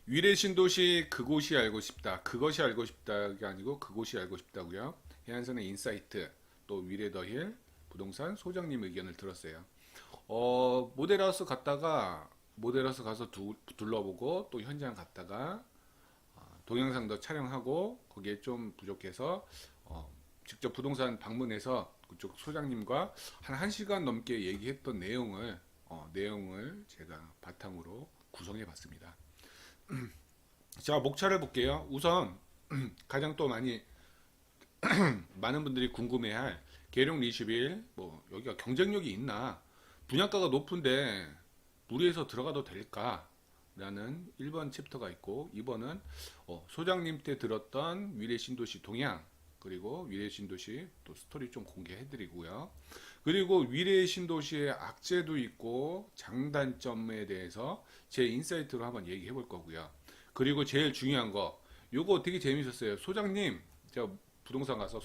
위례 신도시 그곳이 알고 싶다. 그것이 알고 싶다가 아니고 그곳이 알고 싶다고요. 해안선의 인사이트 또 위례 더힐 부동산 소장님 의견을 들었어요. 모델하우스 갔다가 모델하우스 가서 둘러보고 또 현장 갔다가 동영상도 촬영하고 거기에 좀 부족해서 직접 부동산 방문해서 그쪽 소장님과 한 1시간 넘게 얘기했던 내용을 제가 바탕으로 구성해 봤습니다. 자, 목차를 볼게요. 우선 가장 또 많은 분들이 궁금해할 계룡 리슈빌 뭐 여기가 경쟁력이 있나? 분양가가 높은데 무리해서 들어가도 될까? 라는 1번 챕터가 있고 2번은 소장님 때 들었던 위례 신도시 동향 그리고 위례 신도시 또 스토리 좀 공개해 드리고요. 그리고 위례 신도시의 악재도 있고 장단점에 대해서 제 인사이트로 한번 얘기해 볼 거고요. 그리고 제일 중요한 거 요거 되게 재밌었어요. 소장님 제가 부동산 가서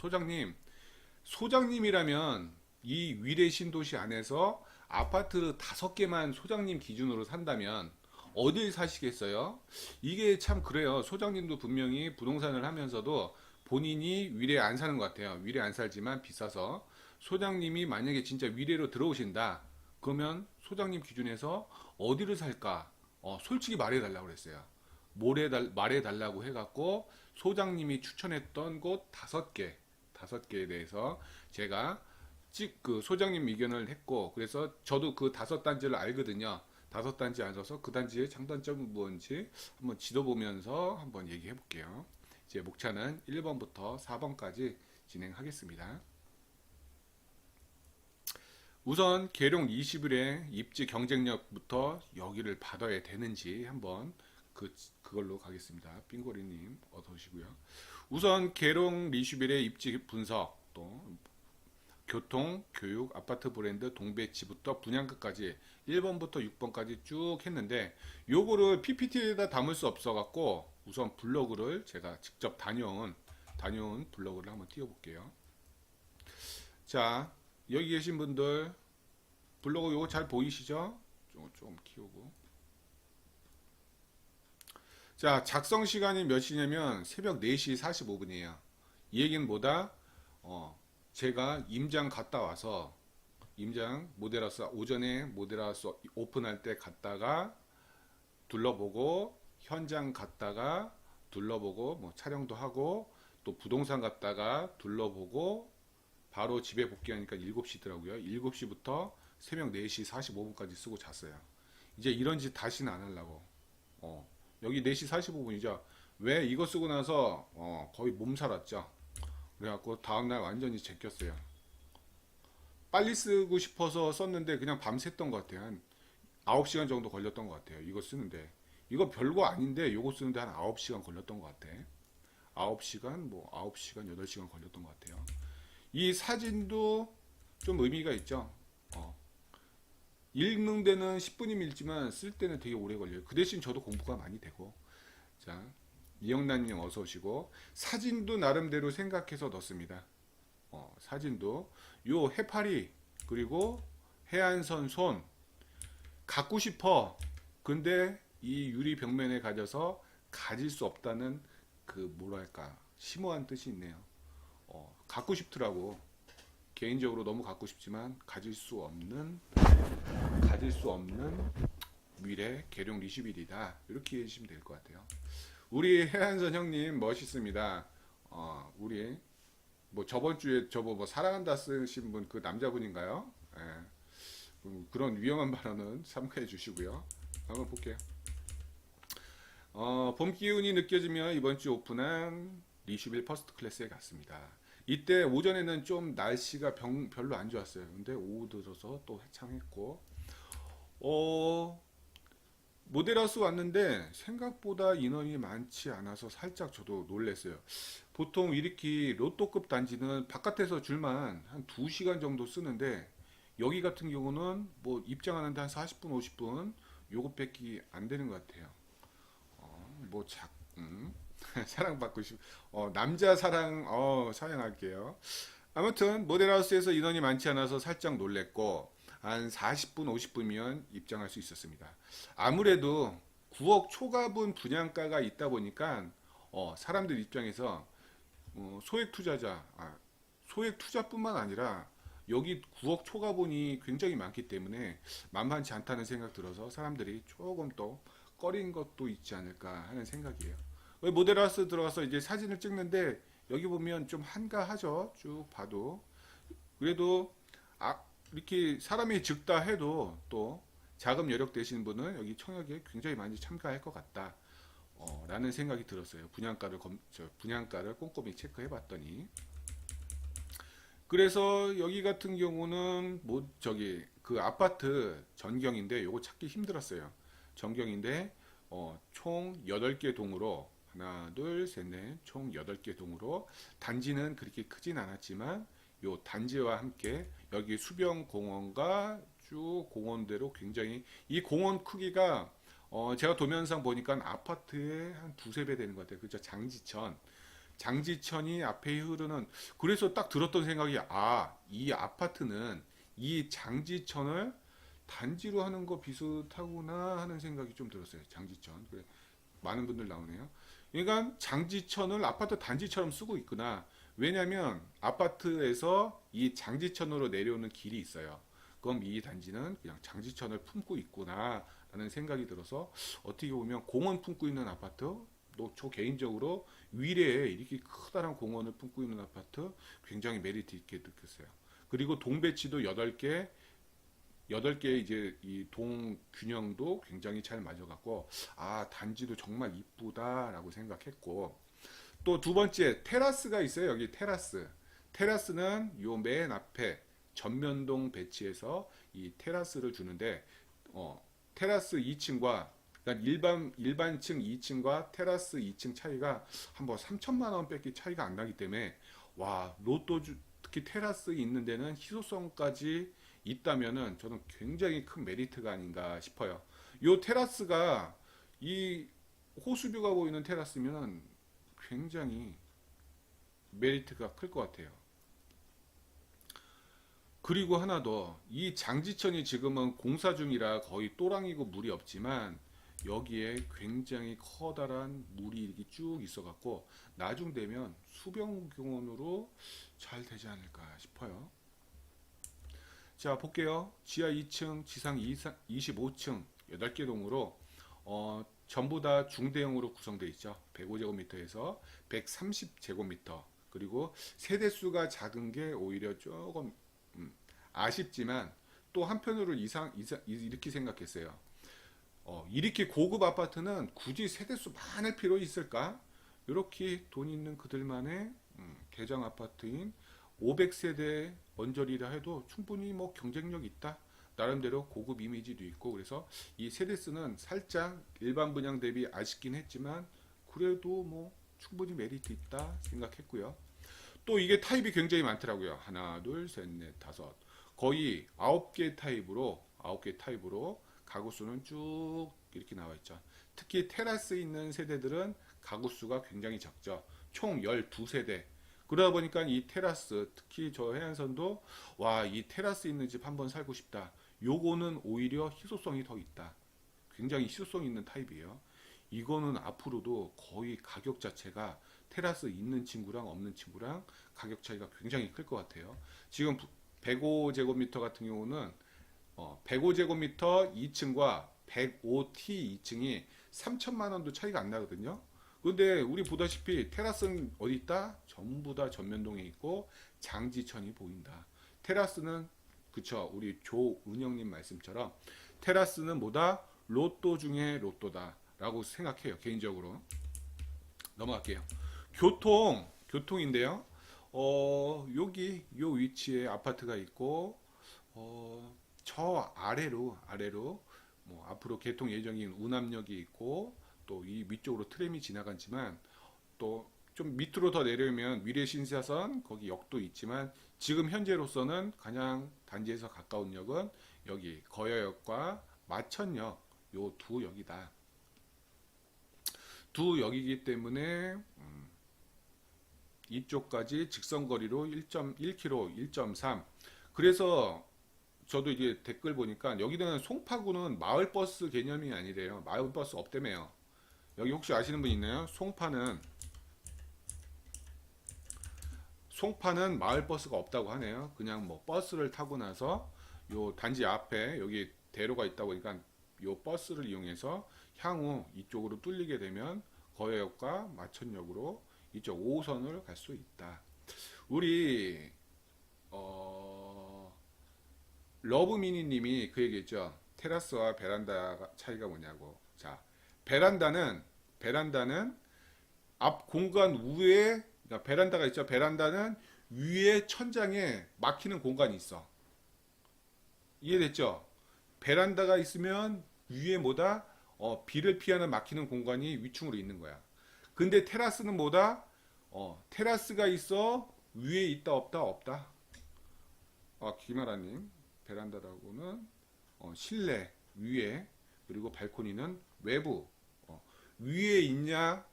소장님이라면 이 위례 신도시 안에서 아파트 5개만 소장님 기준으로 산다면 어딜 사시겠어요? 이게 참 그래요. 소장님도 분명히 부동산을 하면서도 본인이 위례 안 사는 것 같아요. 위례 안 살지만 비싸서. 소장님이 만약에 진짜 위례로 들어오신다. 그러면 소장님 기준에서 어디를 살까? 솔직히 말해달라고 그랬어요. 말해달라고 해갖고 소장님이 추천했던 곳 5개에 대해서 제가 그 소장님 의견을 했고 그래서 저도 그 5단지를 알거든요. 5단지 앉아서 그 단지의 장단점은 뭔지 한번 지도 보면서 한번 얘기해 볼게요. 이제 목차는 1번부터 4번까지 진행하겠습니다. 우선 계룡 20일에 입지 경쟁력부터 여기를 받아야 되는지 한번 그걸로 가겠습니다. 빙고리님 어서 오시고요. 우선 계룡 리슈빌의 입지 분석 또 교통, 교육, 아파트 브랜드, 동배치부터 분양가까지 1번부터 6번까지 쭉 했는데 요거를 PPT에다 담을 수 없어 갖고 우선 블로그를 제가 직접 다녀온 블로그를 한번 띄워볼게요. 자, 여기 계신 분들 블로그 요거 잘 보이시죠? 좀 키우고. 자, 작성 시간이 몇 시냐면 새벽 4시 45분이에요. 이 얘기는 뭐다? 제가 임장 갔다 와서 모델하우스 오전에 모델하우스 오픈할 때 갔다가 둘러보고 현장 갔다가 둘러보고 뭐 촬영도 하고 또 부동산 갔다가 둘러보고 바로 집에 복귀하니까 7시더라고요. 7시부터 새벽 4시 45분까지 쓰고 잤어요. 이제 이런 짓 다시는 안 하려고. 여기 4시 45분이죠. 왜 이거 쓰고 나서 거의 몸살았죠. 그래갖고 다음날 완전히 제꼈어요. 빨리 쓰고 싶어서 썼는데 그냥 밤샜던 것 같아요. 한 9시간 정도 걸렸던 것 같아요. 이거 쓰는데. 이거 별거 아닌데 이거 쓰는데 한 9시간 걸렸던 것 같아. 9시간, 9시간, 8시간 걸렸던 것 같아요. 이 사진도 좀 의미가 있죠. 읽는 데는 10분이면 읽지만 쓸 때는 되게 오래 걸려요. 그 대신 저도 공부가 많이 되고. 자, 이영란님 어서 오시고. 사진도 나름대로 생각해서 넣습니다. 사진도 요 해파리 그리고 해안선 손 갖고 싶어. 근데 이 유리 벽면에 가져서 가질 수 없다는 그 뭐랄까 심오한 뜻이 있네요. 갖고 싶더라고. 개인적으로 너무 갖고 싶지만 가질 수 없는 미래 계룡 리슈빌이다. 이렇게 해주시면 될 것 같아요. 우리 해안선 형님 멋있습니다. 우리 뭐 저번 주에 저거 뭐 사랑한다 쓰신 분 그 남자분인가요? 예. 그런 위험한 발언은 참고해 주시고요. 한번 볼게요. 봄 기운이 느껴지며 이번 주 오픈한 리슈빌 퍼스트 클래스에 갔습니다. 이때 오전에는 좀 날씨가 별로 안 좋았어요. 근데 오후 들어서 또 해창했고, 모델하우스 왔는데 생각보다 인원이 많지 않아서 살짝 저도 놀랐어요. 보통 이렇게 로또급 단지는 바깥에서 줄만 한 2시간 정도 쓰는데 여기 같은 경우는 뭐 입장하는데 한 40분, 50분 요것밖에 안 되는 것 같아요. 뭐 사랑받고 남자 사랑 사양할게요. 아무튼 모델하우스에서 인원이 많지 않아서 살짝 놀랬고 한 40분, 50분이면 입장할 수 있었습니다. 아무래도 9억 초과분 분양가가 있다 보니까 사람들 입장에서 소액 투자자, 소액 투자뿐만 아니라 여기 9억 초과분이 굉장히 많기 때문에 만만치 않다는 생각 들어서 사람들이 조금 더 꺼린 것도 있지 않을까 하는 생각이에요. 모델하우스 들어가서 이제 사진을 찍는데 여기 보면 좀 한가하죠. 쭉 봐도. 그래도 이렇게 사람이 적다 해도 또 자금 여력 되시는 분은 여기 청약에 굉장히 많이 참가할 것 같다. 라는 생각이 들었어요. 분양가를 꼼꼼히 체크해 봤더니. 그래서 여기 같은 경우는 뭐 저기 그 아파트 전경인데 요거 찾기 힘들었어요. 전경인데 총 8개 동으로 하나, 둘, 셋, 넷, 총 8개 동으로 단지는 그렇게 크진 않았지만 요 단지와 함께 여기 수변 공원과 쭉 공원대로 굉장히 이 공원 크기가 제가 도면상 보니까 아파트의 한 두세 배 되는 것 같아요. 그죠? 장지천이 앞에 흐르는 그래서 딱 들었던 생각이 이 아파트는 이 장지천을 단지로 하는 거 비슷하구나 하는 생각이 좀 들었어요. 장지천. 그래, 많은 분들 나오네요. 그러니까 장지천을 아파트 단지처럼 쓰고 있구나. 왜냐하면 아파트에서 이 장지천으로 내려오는 길이 있어요. 그럼 이 단지는 그냥 장지천을 품고 있구나 라는 생각이 들어서 어떻게 보면 공원 품고 있는 아파트 저 개인적으로 위례에 이렇게 커다란 공원을 품고 있는 아파트 굉장히 메리트 있게 느꼈어요. 그리고 동배치도 8개, 8개 이제 이 동 균형도 굉장히 잘 맞아갖고 단지도 정말 이쁘다라고 생각했고 또 두 번째 테라스가 있어요. 여기 테라스. 테라스는 요 맨 앞에 전면동 배치해서 이 테라스를 주는데 테라스 2층과 그러니까 일반층 2층과 테라스 2층 차이가 한 번 3천만 원 밖에 차이가 안 나기 때문에 특히 테라스 있는 데는 희소성까지 있다면은 저는 굉장히 큰 메리트가 아닌가 싶어요. 요 테라스가 이 호수뷰가 보이는 테라스면 굉장히 메리트가 클 것 같아요. 그리고 하나 더, 이 장지천이 지금은 공사 중이라 거의 또랑이고 물이 없지만 여기에 굉장히 커다란 물이 이렇게 쭉 있어갖고 나중 되면 수변공원으로 잘 되지 않을까 싶어요. 자, 볼게요. 지하 2층, 지상 25층 8개 동으로 전부 다 중대형으로 구성되어 있죠. 105제곱미터에서 130제곱미터. 그리고 세대수가 작은 게 오히려 조금 아쉽지만 또 한편으로 이렇게 생각했어요. 이렇게 고급 아파트는 굳이 세대수 많을 필요 있을까? 이렇게 돈 있는 그들만의 개장 아파트인 500세대 언저리라 해도 충분히 뭐 경쟁력 있다. 나름대로 고급 이미지도 있고 그래서 이 세대수는 살짝 일반 분양 대비 아쉽긴 했지만 그래도 뭐 충분히 메리트 있다 생각했고요. 또 이게 타입이 굉장히 많더라고요. 하나, 둘, 셋, 넷, 다섯. 거의 9개 타입으로 가구 수는 쭉 이렇게 나와 있죠. 특히 테라스 있는 세대들은 가구 수가 굉장히 적죠. 총 12세대. 그러다 보니까 이 테라스, 특히 저 해안선도 이 테라스 있는 집 한번 살고 싶다. 요거는 오히려 희소성이 더 있다. 굉장히 희소성 있는 타입이에요. 이거는 앞으로도 거의 가격 자체가 테라스 있는 친구랑 없는 친구랑 가격 차이가 굉장히 클 것 같아요. 지금 105제곱미터 같은 경우는 105제곱미터 2층과 105T 2층이 3천만 원도 차이가 안 나거든요. 근데 우리 보다시피 테라스는 어디 있다? 전부 다 전면동에 있고 장지천이 보인다. 테라스는 그쵸, 우리 조은영님 말씀처럼 테라스는 뭐다? 로또 중에 로또다 라고 생각해요. 개인적으로. 넘어갈게요. 교통인데요. 여기 요 위치에 아파트가 있고 저 아래로 뭐 앞으로 개통 예정인 운암역이 있고 또 이 위쪽으로 트램이 지나가지만 또 좀 밑으로 더 내려오면 미래신사선 거기 역도 있지만 지금 현재로서는 가장 단지에서 가까운 역은 여기 거여역과 마천역 요 두 역이다. 두 역이기 때문에 이쪽까지 직선거리로 1.1km, 1.3. 그래서 저도 이제 댓글 보니까 여기는 송파구는 마을버스 개념이 아니래요. 마을버스 없다며요. 여기 혹시 아시는 분 있나요? 송파는 마을버스가 없다고 하네요. 그냥 뭐 버스를 타고 나서 요 단지 앞에 여기 대로가 있다 보니까 요 버스를 이용해서 향후 이쪽으로 뚫리게 되면 거여역과 마천역으로 이쪽 5호선을 갈 수 있다. 우리 러브미니님이 그 얘기했죠. 테라스와 베란다 차이가 뭐냐고. 자, 베란다는 앞 공간 위에, 그러니까 베란다가 있죠. 베란다는 위에 천장에 막히는 공간이 있어. 이해됐죠? 베란다가 있으면 위에 뭐다? 비를 피하는 막히는 공간이 위층으로 있는 거야. 근데 테라스는 뭐다? 테라스가 있어. 위에 있다 없다 없다. 김아라님, 베란다라고는 실내 위에, 그리고 발코니는 외부. 위에 있냐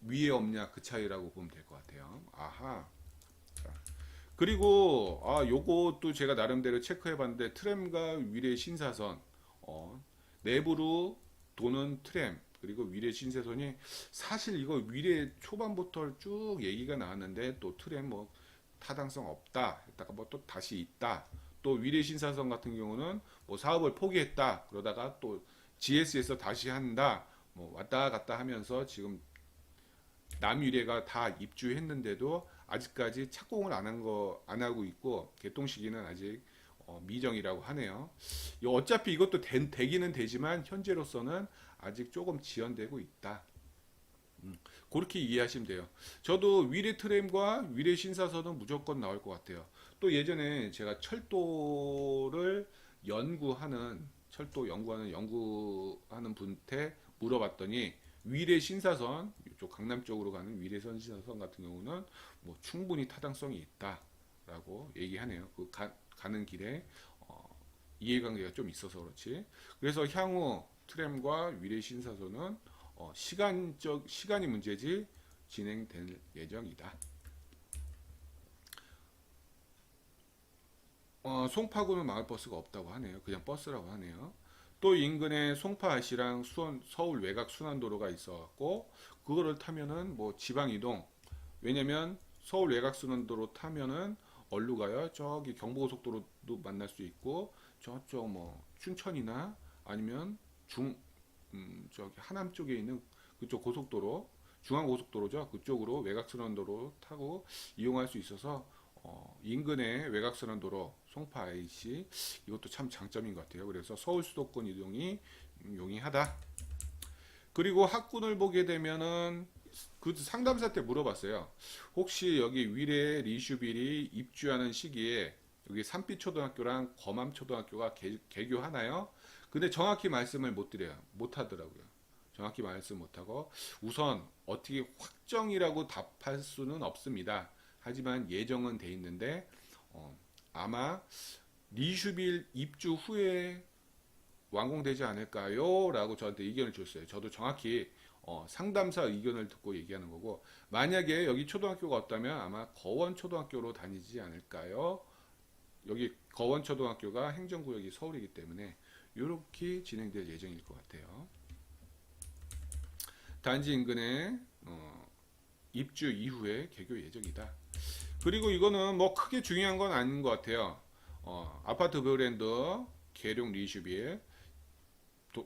위에 없냐 그 차이라고 보면 될 것 같아요. 아하. 자, 그리고 요것도 제가 나름대로 체크해 봤는데, 트램과 위례 신사선, 내부로 도는 트램, 그리고 위례 신사선이, 사실 이거 위례 초반부터 쭉 얘기가 나왔는데, 또 트램 뭐 타당성 없다 했다가 뭐 또 다시 있다. 또 위례 신사선 같은 경우는 뭐 사업을 포기했다 그러다가 또 GS에서 다시 한다, 뭐 왔다 갔다 하면서 지금 남위례가 다 입주했는데도 아직까지 착공을 안 하고 있고, 개통 시기는 아직 미정이라고 하네요. 어차피 이것도 되기는 되지만 현재로서는 아직 조금 지연되고 있다. 그렇게 이해하시면 돼요. 저도 위례 트램과 위례 신사선은 무조건 나올 것 같아요. 또 예전에 제가 연구하는 분한테 물어봤더니, 위례 신사선, 이쪽 강남 쪽으로 가는 위례 신사선 같은 경우는 뭐 충분히 타당성이 있다라고 얘기하네요. 가는 길에 이해관계가 좀 있어서 그렇지. 그래서 향후 트램과 위례 신사선은 시간이 문제지 진행될 예정이다. 송파구는 마을버스가 없다고 하네요. 그냥 버스라고 하네요. 또 인근에 송파시랑 서울 외곽 순환도로가 있어갖고, 그거를 타면은 뭐 지방 이동. 왜냐면 서울 외곽 순환도로 타면은 어디로 가요? 저기 경부고속도로도 만날 수 있고, 저쪽 뭐 춘천이나 아니면 저기 하남 쪽에 있는 그쪽 고속도로, 중앙고속도로죠. 그쪽으로 외곽순환도로 타고 이용할 수 있어서, 인근의 외곽순환도로 송파 IC, 이것도 참 장점인 것 같아요. 그래서 서울 수도권 이동이 용이하다. 그리고 학군을 보게 되면은, 그 상담사 때 물어봤어요. 혹시 여기 위례 리슈빌이 입주하는 시기에 여기 산비초등학교랑 거맘초등학교가 개교하나요? 근데 정확히 말씀을 못 하더라고요. 정확히 말씀 못하고, 우선 어떻게 확정이라고 답할 수는 없습니다. 하지만 예정은 돼 있는데, 아마 리슈빌 입주 후에 완공되지 않을까요? 라고 저한테 의견을 줬어요. 저도 정확히 상담사 의견을 듣고 얘기하는 거고, 만약에 여기 초등학교가 없다면 아마 거원초등학교로 다니지 않을까요? 여기 거원초등학교가 행정구역이 서울이기 때문에 이렇게 진행될 예정일 것 같아요. 단지 인근에 입주 이후에 개교 예정이다. 그리고 이거는 뭐 크게 중요한 건 아닌 것 같아요. 아파트 브랜드 계룡 리슈빌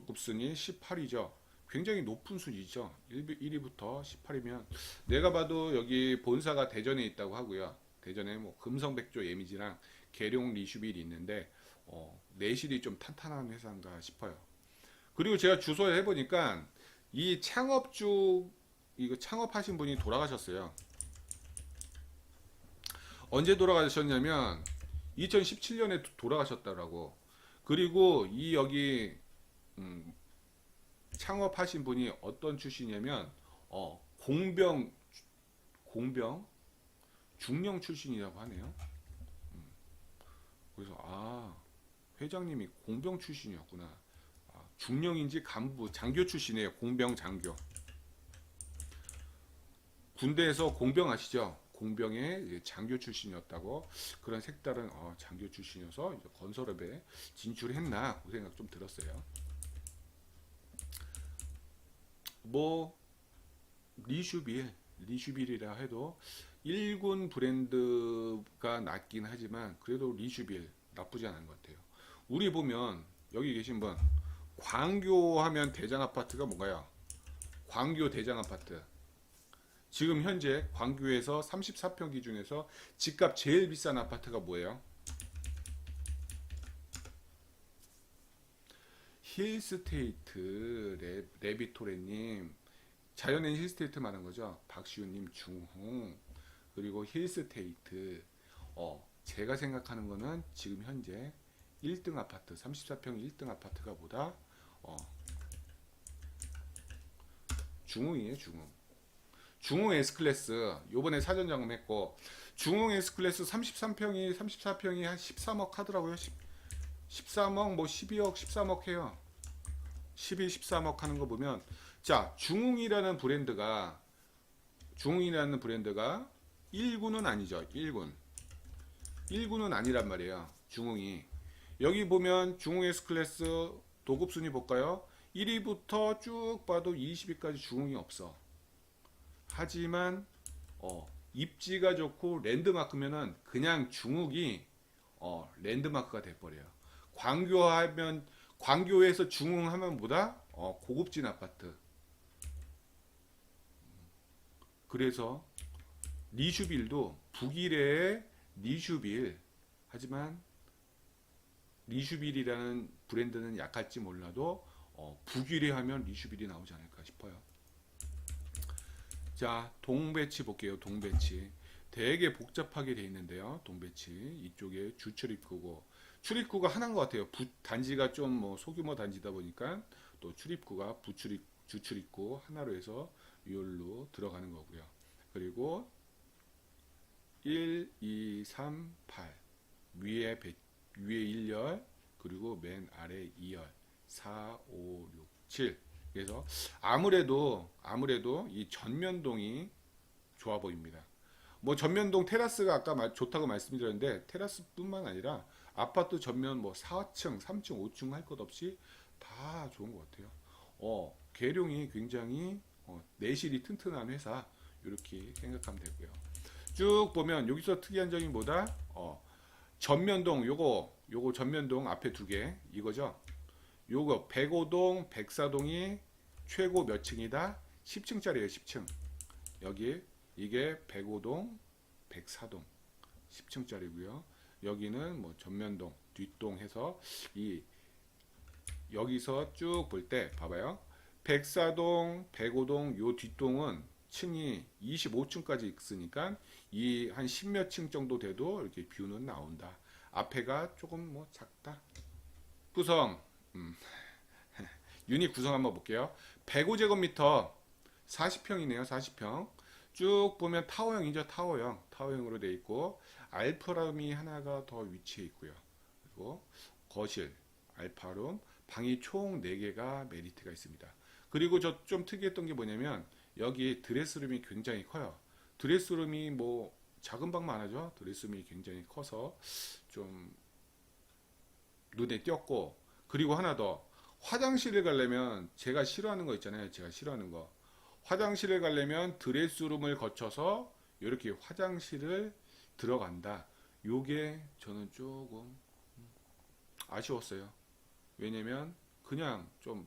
급순위 18위죠. 굉장히 높은 순위죠. 1위부터 18위면 내가 봐도 여기 본사가 대전에 있다고 하고요. 대전에 뭐 금성백조 예미지랑 계룡 리슈빌이 있는데, 내실이 좀 탄탄한 회사인가 싶어요. 그리고 제가 주소에 해보니까 이 이거 창업하신 분이 돌아가셨어요. 언제 돌아가셨냐면 2017년에 돌아가셨더라고. 그리고 여기 창업하신 분이 어떤 출신이냐면 공병 중령 출신이라고 하네요. 그래서 회장님이 공병 출신이었구나. 중령인지 간부 장교 출신이에요. 공병 장교. 군대에서 공병 아시죠? 공병의 장교 출신이었다고. 그런 색다른 장교 출신이어서 이제 건설업에 진출했나 그 생각 좀 들었어요. 뭐 리슈빌이라 해도 1군 브랜드가 낫긴 하지만 그래도 리슈빌 나쁘지 않은 것 같아요. 우리 보면 여기 계신 분 광교하면 대장 아파트가 뭔가요? 광교 대장 아파트. 지금 현재 광교에서 34평 기준에서 집값 제일 비싼 아파트가 뭐예요? 힐스테이트. 레비토레님 자연의 힐스테이트 말한 거죠. 박시우님 중홍 그리고 힐스테이트. 제가 생각하는 거는 지금 현재 1등 아파트 34평 1등 아파트가 보다 중흥이에요. 중흥 S클래스 요번에 사전 점검했고 중흥 S클래스 34평이 한 13억 하더라고요. 13억 뭐 12억 13억 해요. 12, 13억 하는 거 보면 자 중흥이라는 브랜드가 1군은 아니죠. 1군은 아니란 말이에요. 중흥이 여기 보면 중흥 S클래스 도급 순위 볼까요? 1위부터 쭉 봐도 20위까지 중흥이 없어. 하지만 입지가 좋고 랜드마크면은 그냥 중흥이 랜드마크가 돼버려요. 광교에서 중흥하면 보다 고급진 아파트. 그래서 리슈빌도 북일의 리슈빌 하지만 리슈빌이라는 브랜드는 약할지 몰라도 북일에 하면 리슈빌이 나오지 않을까 싶어요. 자 동배치 볼게요. 동배치 되게 복잡하게 돼 있는데요. 동배치 이쪽에 주출입구고 출입구가 하나인 것 같아요. 단지가 좀 뭐 소규모 단지다 보니까 또 출입구가 주출입구 하나로 해서 이열로 들어가는 거고요. 그리고 1, 2, 3, 8 위에 1열 그리고 맨 아래 2열 4, 5, 6, 7 그래서 아무래도 이 전면동이 좋아 보입니다. 뭐 전면동 테라스가 아까 좋다고 말씀드렸는데 테라스뿐만 아니라 아파트 전면 뭐 4층, 3층, 5층 할 것 없이 다 좋은 것 같아요. 계룡이 굉장히 내실이 튼튼한 회사 이렇게 생각하면 되고요. 쭉 보면 여기서 특이한 점이 뭐다? 전면동 요거 전면동 앞에 두 개 이거죠. 요거 105동, 104동이 최고 몇 층이다? 10층짜리예요. 10층. 여기 이게 105동, 104동 10층짜리고요. 여기는 뭐 전면동, 뒷동 해서 여기서 쭉 볼 때 봐봐요. 104동, 105동 요 뒷동은 층이 25층까지 있으니까 이 한 10몇 층 정도 돼도 이렇게 뷰는 나온다. 앞에가 조금 뭐 작다. 구성 유닛 구성 한번 볼게요. 105제곱미터 40평이네요. 40평. 쭉 보면 타워형이죠. 타워형으로 되어 있고 알파룸이 하나가 더 위치해 있고요. 그리고 거실, 알파룸, 방이 총 4개가 메리트가 있습니다. 그리고 저 좀 특이했던 게 뭐냐면 여기 드레스룸이 굉장히 커요. 드레스룸이 뭐 작은 방만 하죠. 드레스룸이 굉장히 커서 좀 눈에 띄었고 그리고 하나 더 화장실을 가려면 제가 싫어하는 거 있잖아요. 제가 싫어하는 거 화장실을 가려면 드레스룸을 거쳐서 이렇게 화장실을 들어간다. 요게 저는 조금 아쉬웠어요. 왜냐면 그냥 좀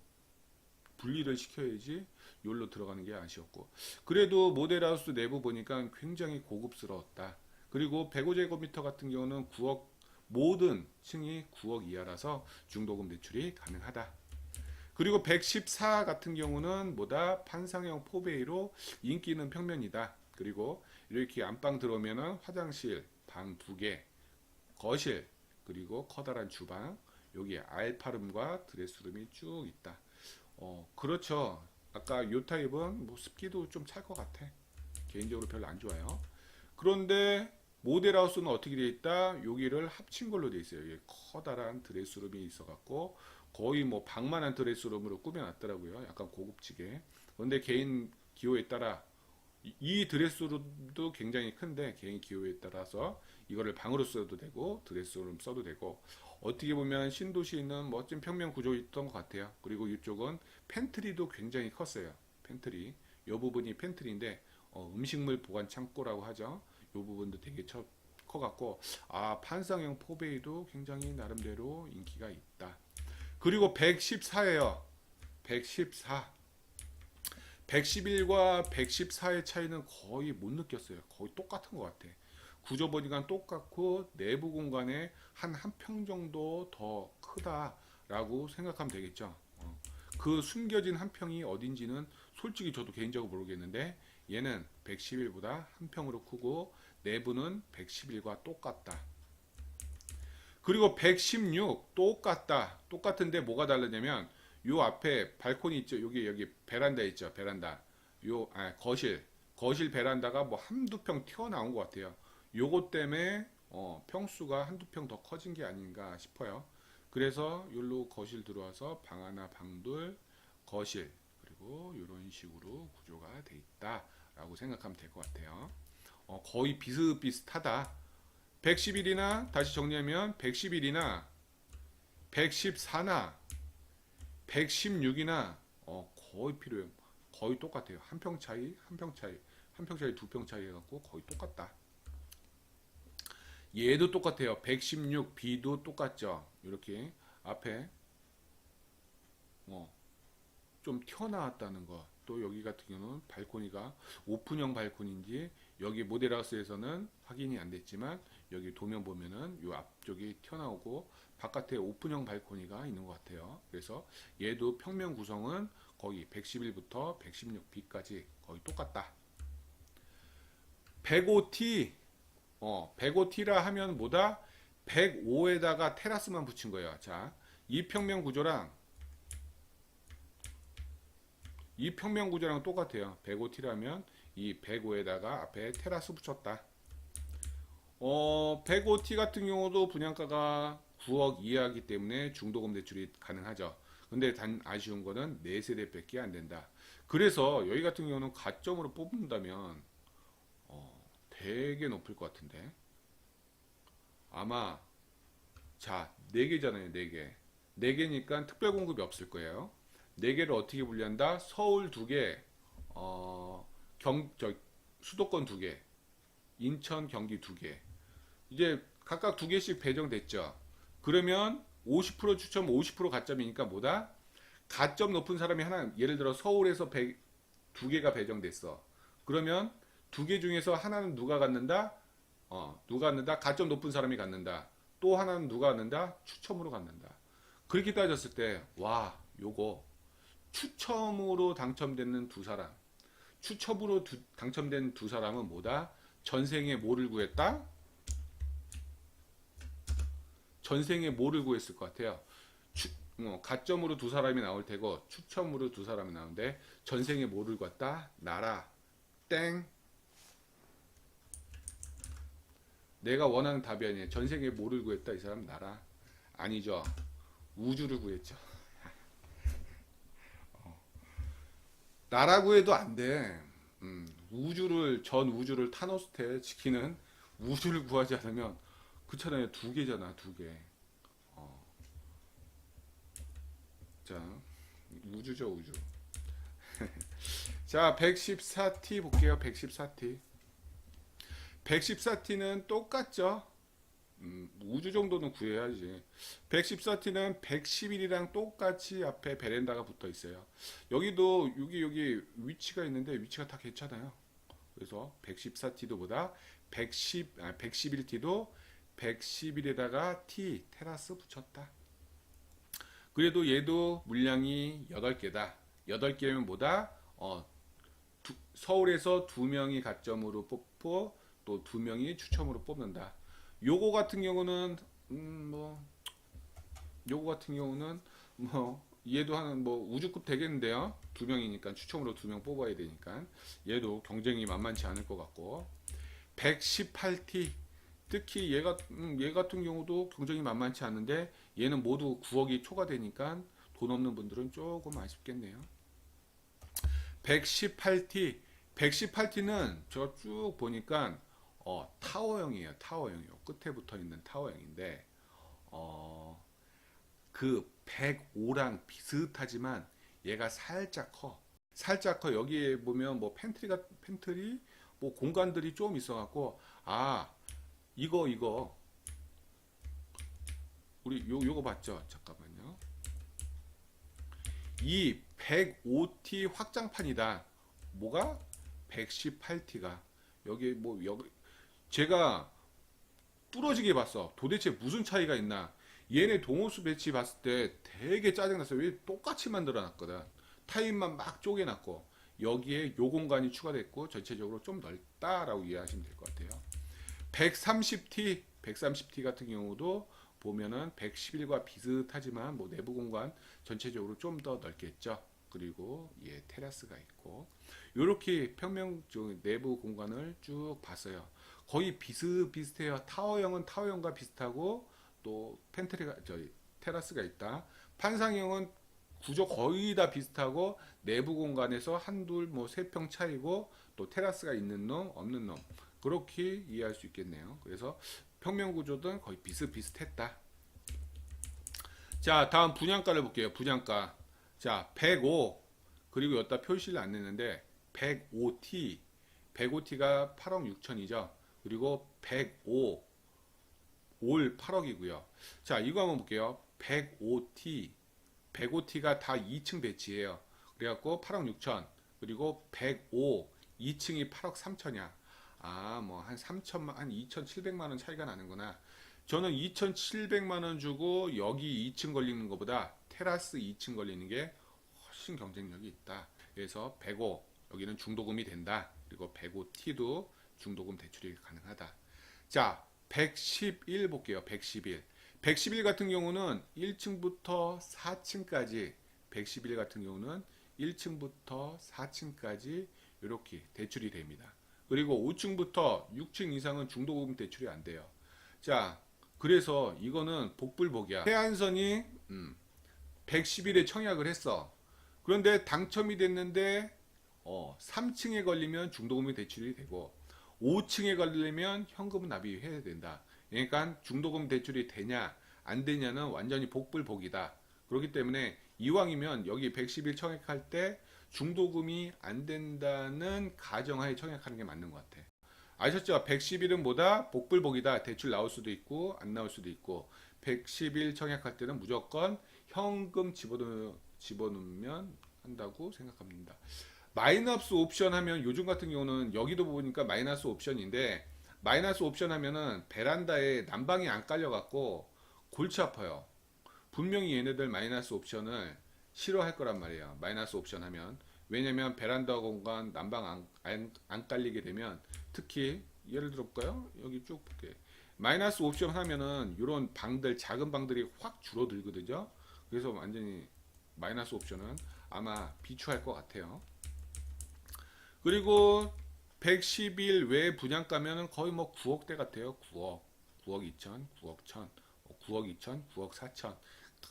분리를 시켜야지 여기로 들어가는 게 아쉬웠고 그래도 모델하우스 내부 보니까 굉장히 고급스러웠다. 그리고 105제곱미터 같은 경우는 9억 모든 층이 9억 이하라서 중도금 대출이 가능하다. 그리고 114 같은 경우는 뭐다 판상형 포베이로 인기는 평면이다. 그리고 이렇게 안방 들어오면은 화장실 방 2개, 거실 그리고 커다란 주방 여기 알파룸과 드레스룸이 쭉 있다. 그렇죠. 아까 요 타입은 뭐 습기도 좀 찰 것 같아. 개인적으로 별로 안 좋아요. 그런데 모델하우스는 어떻게 되어 있다? 여기를 합친 걸로 되어 있어요. 여기 커다란 드레스룸이 있어갖고 거의 뭐 방만한 드레스룸으로 꾸며놨더라고요. 약간 고급지게. 그런데 개인 기호에 따라 이 드레스룸도 굉장히 큰데 개인 기호에 따라서 이거를 방으로 써도 되고 드레스룸 써도 되고 어떻게 보면 신도시에 있는 멋진 평면 구조였던 것 같아요. 그리고 이쪽은 팬트리도 굉장히 컸어요. 팬트리. 이 부분이 팬트리인데 음식물 보관 창고라고 하죠. 이 부분도 되게 커갖고 판상형 포베이도 굉장히 나름대로 인기가 있다. 그리고 114예요. 114. 111과 114의 차이는 거의 못 느꼈어요. 거의 똑같은 것 같아. 구조 보니까 똑같고 내부 공간에 한 평 정도 더 크다라고 생각하면 되겠죠. 그 숨겨진 한 평이 어딘지는 솔직히 저도 개인적으로 모르겠는데 얘는 111보다 한 평으로 크고 내부는 111과 똑같다. 그리고 116 똑같다. 똑같은데 뭐가 다르냐면 요 앞에 발코니 있죠. 여기 베란다 있죠. 베란다. 거실 베란다가 뭐 한두 평 튀어나온 것 같아요. 요것 때문에 평수가 한두 평 더 커진 게 아닌가 싶어요. 그래서 여기로 거실 들어와서 방 하나, 방 둘, 거실 그리고 이런 식으로 구조가 돼 있다라고 생각하면 될 것 같아요. 거의 비슷비슷하다. 111이나 다시 정리하면 111이나 114나 116이나 거의 필요해요. 거의 똑같아요. 한 평 차이, 한 평 차이, 한 평 차이, 두 평 차이 해갖고 거의 똑같다. 얘도 똑같아요. 116 B도 똑같죠. 이렇게 앞에 좀 튀어나왔다는 거. 또 여기 같은 경우는 발코니가 오픈형 발코니인지 여기 모델하우스에서는 확인이 안 됐지만 여기 도면 보면은 이 앞쪽이 튀어나오고 바깥에 오픈형 발코니가 있는 것 같아요. 그래서 얘도 평면 구성은 거의 111부터 116B까지 거의 똑같다. 105T 105T라 하면 뭐다? 105에다가 테라스만 붙인 거예요. 자, 이 평면 구조랑 똑같아요. 105T라면 이 105에다가 앞에 테라스 붙였다. 105T 같은 경우도 분양가가 9억 이하이기 때문에 중도금 대출이 가능하죠. 근데 단 아쉬운 거는 4세대밖에 안 된다. 그래서 여기 같은 경우는 가점으로 뽑는다면 되게 높을 것 같은데 아마 자 4개잖아요. 4개 4개니까 특별 공급이 없을 거예요. 4개를 어떻게 분류한다? 서울 2개 수도권 2개 인천 경기 2개 이제 각각 2개씩 배정됐죠. 그러면 50% 추첨 50% 가점이니까 뭐다? 가점 높은 사람이 하나 예를 들어 서울에서 2개가 배정됐어. 그러면 2개 중에서 하나는 누가 갖는다? 누가 갖는다? 가점 높은 사람이 갖는다. 또 하나는 누가 갖는다? 추첨으로 갖는다. 그렇게 따졌을 때, 와, 요거, 추첨으로 당첨되는 두 사람. 추첨으로 당첨된 두 사람은 뭐다? 전생에 뭐를 구했다? 전생에 뭐를 구했을 것 같아요? 가점으로 두 사람이 나올 테고, 추첨으로 두 사람이 나오는데, 전생에 뭐를 구했다? 나라. 땡. 내가 원하는 답이 아니에요. 전생에 뭐를 구했다? 이 사람 나라. 아니죠. 우주를 구했죠. 나라 구해도 안 돼. 전 우주를 타노스 때 지키는 우주를 구하지 않으면 그렇잖아요. 2개잖아, 2개. 자, 우주죠, 우주. 자, 114T 볼게요. 114T. 114T는 똑같죠. 우주 정도는 구해야지. 114T는 111이랑 똑같이 앞에 베란다가 붙어 있어요. 여기도 여기 위치가 있는데 위치가 다 괜찮아요. 그래서 114T도 보다 111T도 111에다가 T 테라스 붙였다. 그래도 얘도 물량이 8개다. 8개면 뭐다? 서울에서 2명이 가점으로 뽑고 또 2명이 추첨으로 뽑는다. 요거 같은 경우는 얘도 하는 우주급 되겠는데요. 2명이니까 추첨으로 2명 뽑아야 되니까 얘도 경쟁이 만만치 않을 것 같고 118T 특히 얘 같은 경우도 경쟁이 만만치 않은데 얘는 모두 9억이 초과되니까 돈 없는 분들은 조금 아쉽겠네요. 118T 118T는 저 쭉 보니까 타워형이에요. 타워형이요. 끝에 붙어 있는 타워형인데 어, 그 105랑 비슷하지만 얘가 살짝 커. 살짝 커. 여기에 보면 뭐 팬트리 뭐 공간들이 좀 있어갖고 아 이거 우리 요거 봤죠? 잠깐만요. 이 105T 확장판이다. 뭐가? 118T가 여기 제가 뚫어지게 봤어. 도대체 무슨 차이가 있나? 얘네 동호수 배치 봤을 때 되게 짜증났어요. 왜 똑같이 만들어놨거든. 타입만 막 쪼개놨고 여기에 요 공간이 추가됐고 전체적으로 좀 넓다라고 이해하시면 될 것 같아요. 130T 같은 경우도 보면은 111과 비슷하지만 뭐 내부 공간 전체적으로 좀 더 넓겠죠. 그리고 예 테라스가 있고 이렇게 평면 내부 공간을 쭉 봤어요. 거의 비슷비슷해요. 타워형은 타워형과 비슷하고 또 펜트리가 테라스가 있다. 판상형은 구조 거의 다 비슷하고 내부 공간에서 한둘 뭐 세 평 차이고 또 테라스가 있는 놈 없는 놈 그렇게 이해할 수 있겠네요. 그래서 평면 구조든 거의 비슷비슷했다. 자 다음 분양가를 볼게요. 분양가 자 105 그리고 여기다 표시를 안 냈는데 105T가 8억 6천이죠. 그리고 105 올 8억이고요. 자 이거 한번 볼게요. 105T가 다 2층 배치예요. 그래갖고 8억 6천 그리고 105 2층이 8억 3천이야. 아 뭐 한 3천만 한 2,700만 원 차이가 나는구나. 저는 2,700만 원 주고 여기 2층 걸리는 것보다 테라스 2층 걸리는 게 훨씬 경쟁력이 있다. 그래서 105 여기는 중도금이 된다. 그리고 105T도 중도금 대출이 가능하다. 자 111 볼게요. 111 같은 경우는 1층부터 4층까지 111 같은 경우는 1층부터 4층까지 이렇게 대출이 됩니다. 그리고 5층부터 6층 이상은 중도금 대출이 안 돼요. 자 그래서 이거는 복불복이야. 해안선이 111에 청약을 했어. 그런데 당첨이 됐는데 3층에 걸리면 중도금이 대출이 되고 5층에 걸리면 현금 납입해야 된다. 그러니까 중도금 대출이 되냐 안 되냐는 완전히 복불복이다. 그렇기 때문에 이왕이면 여기 111 청약할 때 중도금이 안 된다는 가정하에 청약하는 게 맞는 것 같아. 아셨죠? 111은 뭐다? 복불복이다. 대출 나올 수도 있고 안 나올 수도 있고 111 청약할 때는 무조건 현금 집어넣으면 한다고 생각합니다. 마이너스 옵션 하면 요즘 같은 경우는 여기도 보니까 마이너스 옵션인데 마이너스 옵션 하면은 베란다에 난방이 안 깔려갖고 골치 아파요. 분명히 얘네들 마이너스 옵션을 싫어할 거란 말이에요. 마이너스 옵션 하면. 왜냐면 베란다 공간 난방 안 깔리게 되면 특히 예를 들어 볼까요? 여기 쭉 볼게. 마이너스 옵션 하면은 이런 방들 작은 방들이 확 줄어들거든요. 그래서 완전히 마이너스 옵션은 아마 비추할 것 같아요. 그리고 111 외 분양가면은 거의 뭐 9억대 같아요. 9억 2천, 9억 1천, 9억 2천, 9억 4천.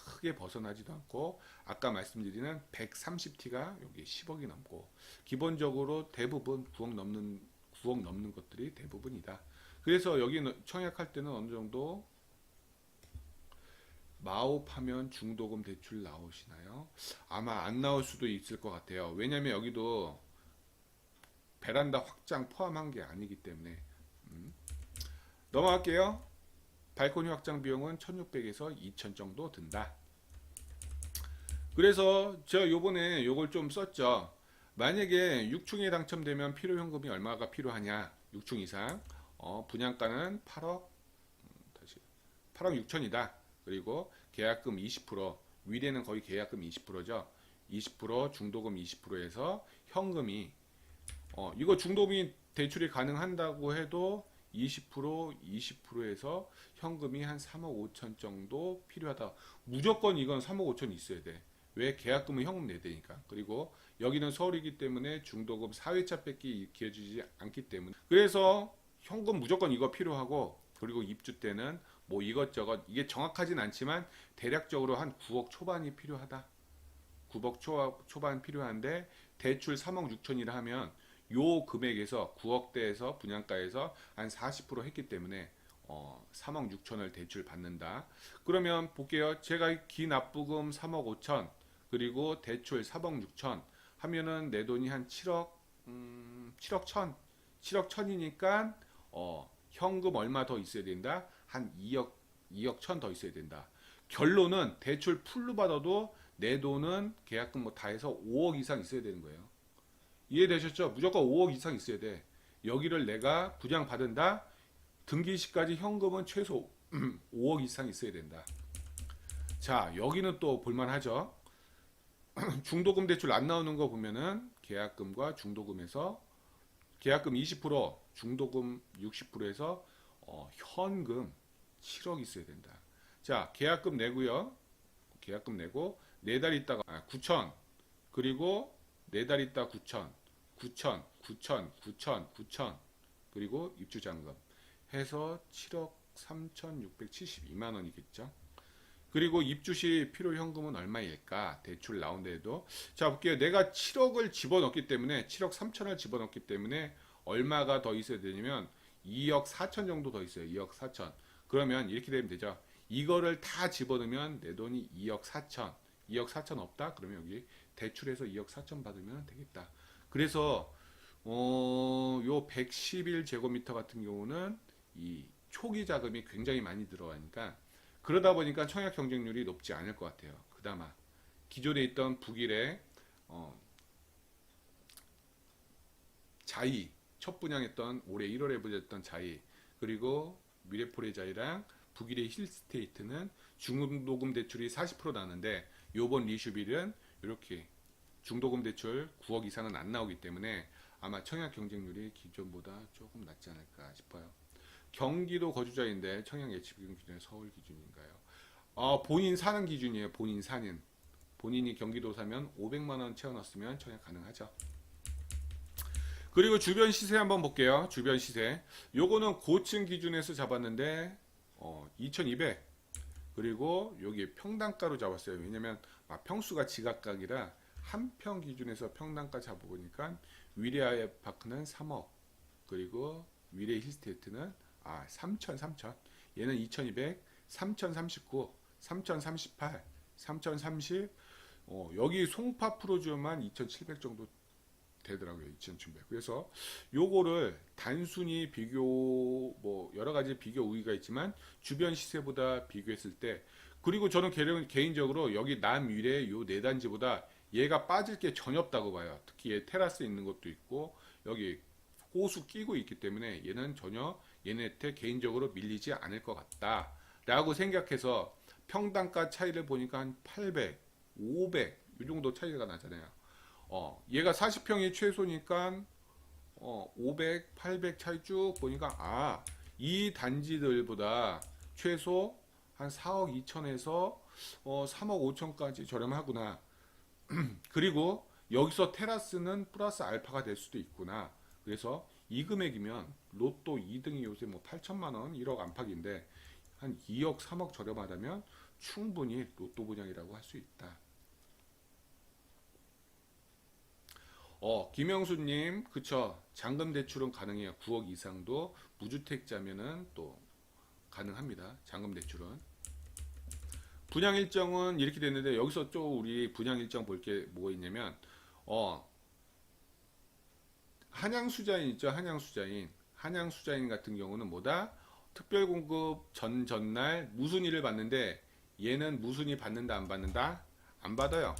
크게 벗어나지도 않고 아까 말씀드리는 130T가 여기 10억이 넘고 기본적으로 대부분 9억 넘는 것들이 대부분이다. 그래서 여기 청약할 때는 어느 정도 마옵하면 중도금 대출 나오시나요? 아마 안 나올 수도 있을 것 같아요. 왜냐면 여기도 베란다 확장 포함한 게 아니기 때문에 넘어갈게요. 발코니 확장 비용은 1,600에서 2,000 정도 든다. 그래서 제가 요번에 요걸 좀 썼죠. 만약에 6층에 당첨되면 필요 현금이 얼마가 필요하냐? 6층 이상 분양가는 8억 6천이다. 그리고 계약금 20% 위례는 거의 계약금 20%죠. 20% 중도금 20%에서 현금이 이거 중도금이 대출이 가능한다고 해도 20%에서 현금이 한 3억 5천 정도 필요하다. 무조건 이건 3억 5천 있어야 돼. 왜? 계약금은 현금 내야 되니까. 그리고 여기는 서울이기 때문에 중도금 4회차 뺏기 기해지지 않기 때문에. 그래서 현금 무조건 이거 필요하고 그리고 입주 때는 뭐 이것저것 이게 정확하진 않지만 대략적으로 한 9억 초반이 필요하다. 9억 초반 필요한데 대출 3억 6천이라 하면 요 금액에서 9억대에서 분양가에서 한 40% 했기 때문에 3억 6천을 대출 받는다. 그러면 볼게요. 제가 기납부금 3억 5천 그리고 대출 4억 6천 하면은 내 돈이 한 7억 1천 7억 1천이니까 현금 얼마 더 있어야 된다? 한 2억 1천 더 있어야 된다. 결론은 대출 풀로 받아도 내 돈은 계약금 뭐 다 해서 5억 이상 있어야 되는 거예요. 이해되셨죠? 무조건 5억 이상 있어야 돼. 여기를 내가 분양 받은다? 등기 시까지 현금은 최소 5억 이상 있어야 된다. 자, 여기는 또 볼만하죠. 중도금 대출 안 나오는 거 보면은 계약금과 중도금에서 계약금 20%, 중도금 60%에서 현금 7억 있어야 된다. 자, 계약금 내고요. 계약금 내고 4달 있다가 9천 그리고 4달 있다 9천 9천 9천 9천 9천 그리고 입주잔금 해서 7억 3,672만 원이겠죠. 그리고 입주시 필요 현금은 얼마일까? 대출 나온데도 자 볼게요. 내가 7억을 집어넣기 때문에 7억 3천을 집어넣기 때문에 얼마가 더 있어야 되냐면 2억 4천 정도 더 있어요. 2억 4천. 그러면 이렇게 되면 되죠. 이거를 다 집어넣으면 내 돈이 2억 4천. 2억 4천 없다? 그러면 여기 대출해서 2억 4천 받으면 되겠다. 그래서 요 111제곱미터 같은 경우는 이 초기 자금이 굉장히 많이 들어가니까 그러다 보니까 청약 경쟁률이 높지 않을 것 같아요. 그나마 기존에 있던 북일의 자이 첫 분양했던 올해 1월에 분양했던 자이 그리고 미래포레자이랑 북일의 힐스테이트는 중도금 대출이 40% 나는데 요번 리슈빌은 이렇게 중도금 대출 9억 이상은 안 나오기 때문에 아마 청약 경쟁률이 기존보다 조금 낮지 않을까 싶어요. 경기도 거주자인데 청약 예치비금 기준은 서울 기준인가요? 본인 사는 기준이에요. 본인 사는. 본인이 경기도 사면 500만 원 채워넣었으면 청약 가능하죠. 그리고 주변 시세 한번 볼게요. 주변 시세. 요거는 고층 기준에서 잡았는데 2200. 그리고 여기 평당가로 잡았어요. 왜냐면 평수가 지각각이라 한 평 기준에서 평당가 잡아보니까 위례 파크는 3억. 그리고 위례 힐스테이트는 3천. 얘는 2200, 3039, 3038, 3030. 여기 송파 프로즈만 2700 정도 되더라고요. 2700. 그래서 요거를 단순히 비교 뭐 여러 가지 비교 우위가 있지만 주변 시세보다 비교했을 때 그리고 저는 개인적으로 여기 남위례 요 네 단지보다 얘가 빠질 게 전혀 없다고 봐요. 특히 얘 테라스 있는 것도 있고 여기 호수 끼고 있기 때문에 얘는 전혀 얘네한테 개인적으로 밀리지 않을 것 같다 라고 생각해서 평당가 차이를 보니까 한 800, 500 이 정도 차이가 나잖아요. 얘가 40평이 최소니까 500, 800 차이 쭉 보니까 이 단지들보다 최소 한 4억 2천에서 3억 5천까지 저렴하구나. 그리고 여기서 테라스는 플러스 알파가 될 수도 있구나. 그래서 이 금액이면 로또 2등이 요새 뭐 8천만 원, 1억 안팎인데 한 2억, 3억 저렴하다면 충분히 로또 분양이라고 할 수 있다. 김영수님, 그쵸. 잔금 대출은 가능해요. 9억 이상도 무주택자면은 또 가능합니다. 잔금 대출은. 분양 일정은 이렇게 됐는데 여기서 또 우리 분양 일정 볼 게 뭐가 있냐면 한양수자인 있죠. 한양수자인 같은 경우는 뭐다? 특별공급 전날 무순위를 받는데 얘는 무순위 받는다 안 받는다? 안 받아요.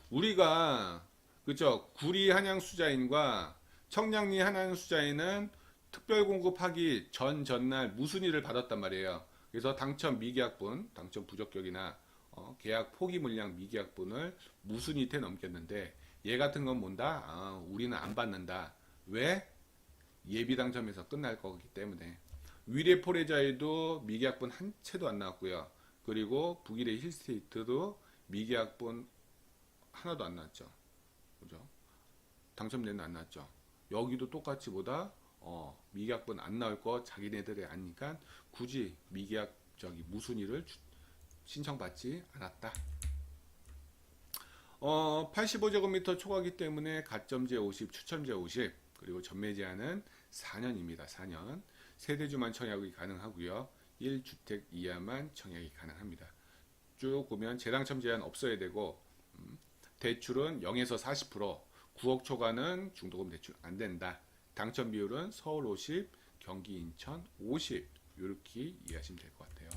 우리가 그죠? 구리 한양수자인과 청량리 한양수자인은 특별공급하기 전날 무순위를 받았단 말이에요. 그래서 당첨 미계약분, 당첨 부적격이나 계약 포기 물량 미계약분을 무순위태 넘겼는데 얘 같은 건 뭔다? 우리는 안 받는다. 왜? 예비 당첨에서 끝날 거기 때문에. 위례 포레자에도 미계약분 한 채도 안 나왔고요. 그리고 북일의 힐스테이트도 미계약분 하나도 안 나왔죠. 그죠? 당첨되는 안 나왔죠. 여기도 똑같이 보다 미계약분 안 나올 거 자기네들이 아니까 굳이 미계약 무순위를 신청받지 않았다. 85제곱미터 초과기 때문에 가점제 50, 추첨제 50. 그리고 전매 제한은 4년입니다. 4년. 세대주만 청약이 가능하고요. 1주택 이하만 청약이 가능합니다. 쭉 보면 재당첨 제한 없어야 되고 대출은 0에서 40%, 9억 초과는 중도금 대출 안 된다. 당첨 비율은 서울 50, 경기 인천 50 이렇게 이해하시면 될 것 같아요.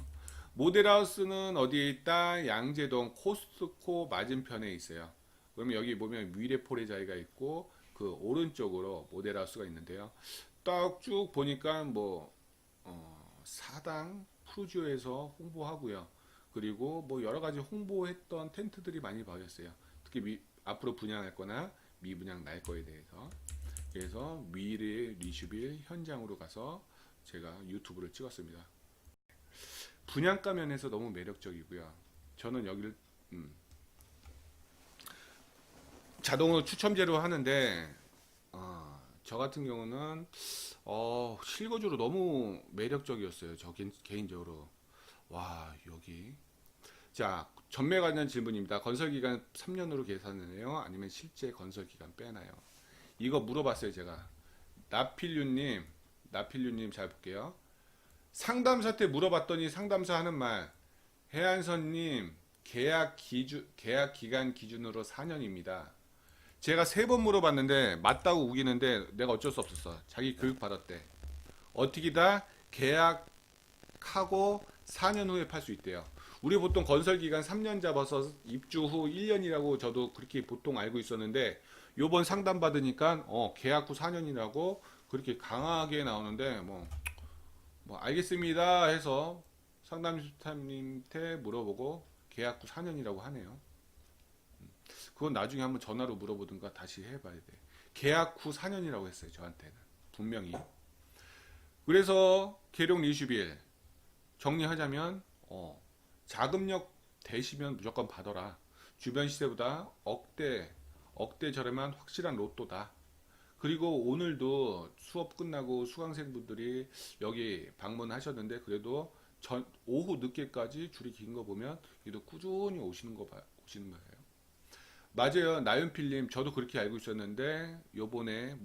모델하우스는 어디에 있다? 양재동 코스트코 맞은편에 있어요. 그러면 여기 보면 위례포레자이가 있고 그 오른쪽으로 모델하우스가 있는데요. 딱 쭉 보니까 뭐 사당 푸르지오에서 홍보하고요. 그리고 뭐 여러 가지 홍보했던 텐트들이 많이 보였어요. 특히 앞으로 분양할 거나 미분양 날 거에 대해서. 그래서 미래 리슈빌 현장으로 가서 제가 유튜브를 찍었습니다. 분양가 면에서 너무 매력적이고요. 저는 여기를 자동으로 추첨제로 하는데 저 같은 경우는 실거주로 너무 매력적이었어요. 저 개인적으로. 와, 여기. 자, 전매 관련 질문입니다. 건설 기간 3년으로 계산을 해요? 아니면 실제 건설 기간 빼나요? 이거 물어봤어요, 제가. 나필류님 잘 볼게요. 상담사 때 물어봤더니 상담사 하는 말, 해안선님, 계약 기간 기준으로 4년입니다. 제가 3번 물어봤는데 맞다고 우기는데 내가 어쩔 수 없었어. 자기 교육 받았대. 어떻게 다 계약하고 4년 후에 팔 수 있대요. 우리 보통 건설 기간 3년 잡아서 입주 후 1년이라고 저도 그렇게 보통 알고 있었는데 요번 상담 받으니까 계약 후 4년이라고 그렇게 강하게 나오는데 뭐 알겠습니다 해서 상담사님한테 물어보고 계약 후 4년이라고 하네요. 그건 나중에 한번 전화로 물어보든가 다시 해봐야 돼. 계약 후 4년이라고 했어요. 저한테는. 분명히. 그래서 계룡 리슈빌 정리하자면 자금력 되시면 무조건 받아라. 주변 시세보다 억대 저렴한 확실한 로또다. 그리고 오늘도 수업 끝나고 수강생분들이 여기 방문하셨는데 그래도 오후 늦게까지 줄이 긴 거 보면 그래도 꾸준히 오시는 거예요. 맞아요. 나윤필님 저도 그렇게 알고 있었는데 요번에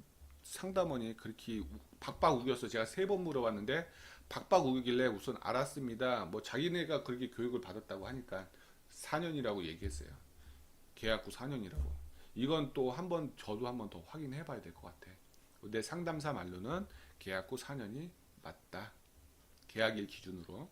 상담원이 그렇게 박박 우겼어. 제가 3번 물어봤는데 박박 우기길래 우선 알았습니다. 뭐 자기네가 그렇게 교육을 받았다고 하니까 4년이라고 얘기했어요. 계약 후 4년이라고. 이건 또 저도 한번 더 확인해 봐야 될 것 같아. 내 상담사 말로는 계약 후 4년이 맞다. 계약일 기준으로.